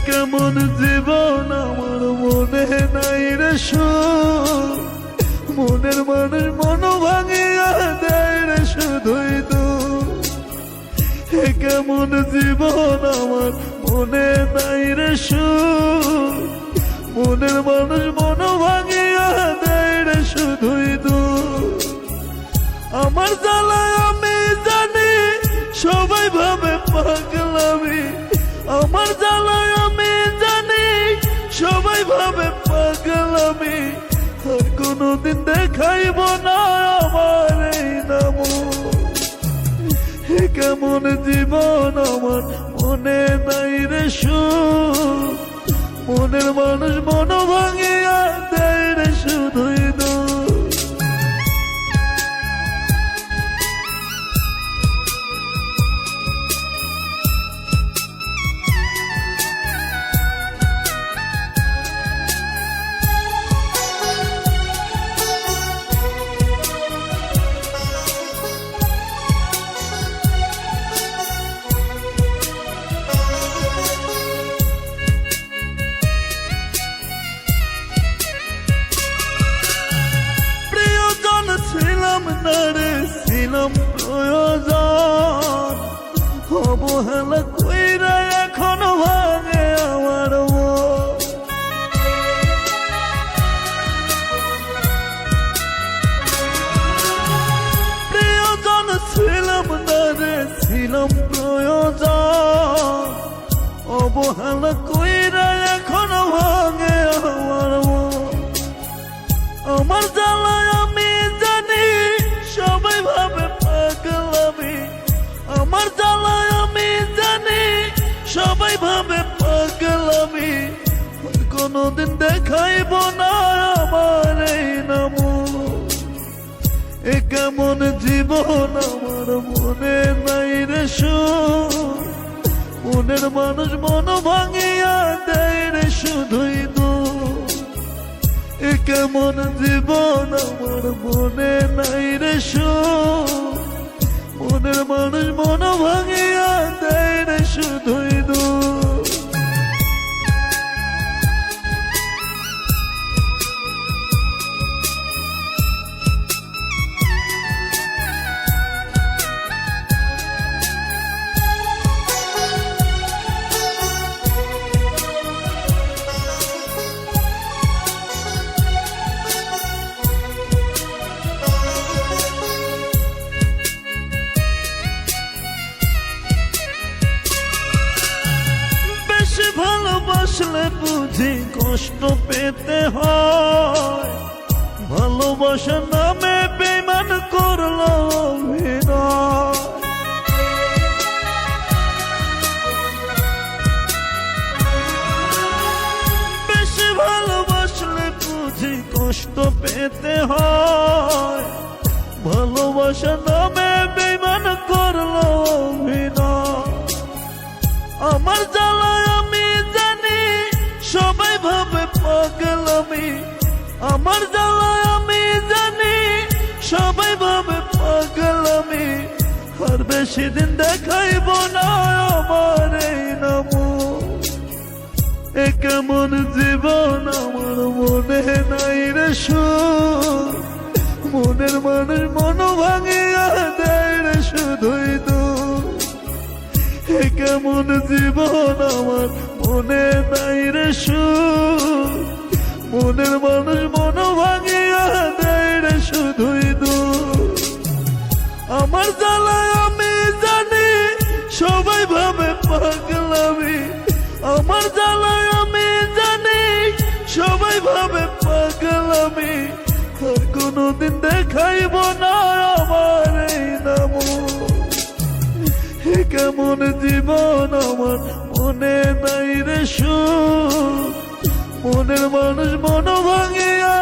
কেমন জীবন আমার মনে নাই রে সুখ, মনের মানুষ মন ভাঙিয়া দেয় রে শুধুই দুঃখ। কেমন জীবন আমার মনে নাই রে সুখ, মনের মানুষ মন ভাঙিয়া দেয় রে শুধুই দুঃখ। আমার জ্বালায় আমি জানি সবাই ভাবে পাগলামি, আমার জ্বালায় আমি জানি সবাই ভাবে পাগলামি। আর কোনদিন দেখাইব না আমার এই নাম। কেমন জীবন আমার মনে নাই রে সুখ, মনের মানুষ মন ভাঙিয়া দেয় রে শুধুই দুঃখ। ছিলাম না রে ছিলাম প্রয়োজন, অবহেলা কইরা এখনো ভাঙে আমার মন। প্রিয়জন ছিলাম না রে ছিলাম প্রয়োজন, অবহেলা কইরা এখনো ভাঙে আমার মন। আমার জ্বালায় আমি জানি সবাই ভাবে পাগলামি, আমার জ্বালায় আমি জানি সবাই ভাবে পাগলামি। কোনদিন দেখাইব না আমার এই নাম। কেমন জীবন আমার মনে নাই রে সুখ, মনের মানুষ মন ভাঙিয়া দেয় রে শুধুই দুঃখ। কেমন জীবন আমার মনে নাই রে সুখ, মনের মানুষ মন ভাঙিয়া দেয় রে শুধুই দুঃখ। ভালোবাসলে বুঝি কষ্ট পেতে হয়, ভালোবাসার নামে বেঈমান করলো অভিনয়। বেশি ভালোবাসলে বুঝি কষ্ট পেতে হয়, ভালোবাসার নামে বেঈমান করলো অভিনয়। আমার জ্বালায় আমি জানি সবাই ভাবে পাগলামি, আমার জ্বালায় আমি জানি সবাই ভাবে পাগলামি। আর বেশি দিন দেখাইব না আমার এই নাম। কেমন জীবন আমার মনে নাই রে সুখ, মনের মানুষ মন ভাঙিয়া দেয় রে শুধুই দুঃখ। কেমন জীবন আমার মনে নাই রে সুখ, মনের মানুষ মন ভাঙিয়া দেয় রে শুধুই দুঃখ। আমার জ্বালায় আমি জানি সবাই ভাবে পাগলামি, আমার জ্বালায় আমি জানি সবাই ভাবে পাগলামি। আর কোনদিন দেখাইব না আমার এই নাম। কেমন জীবন আমার মনে নাই রে সুখ, মনের মানুষ মন ভাঙিয়া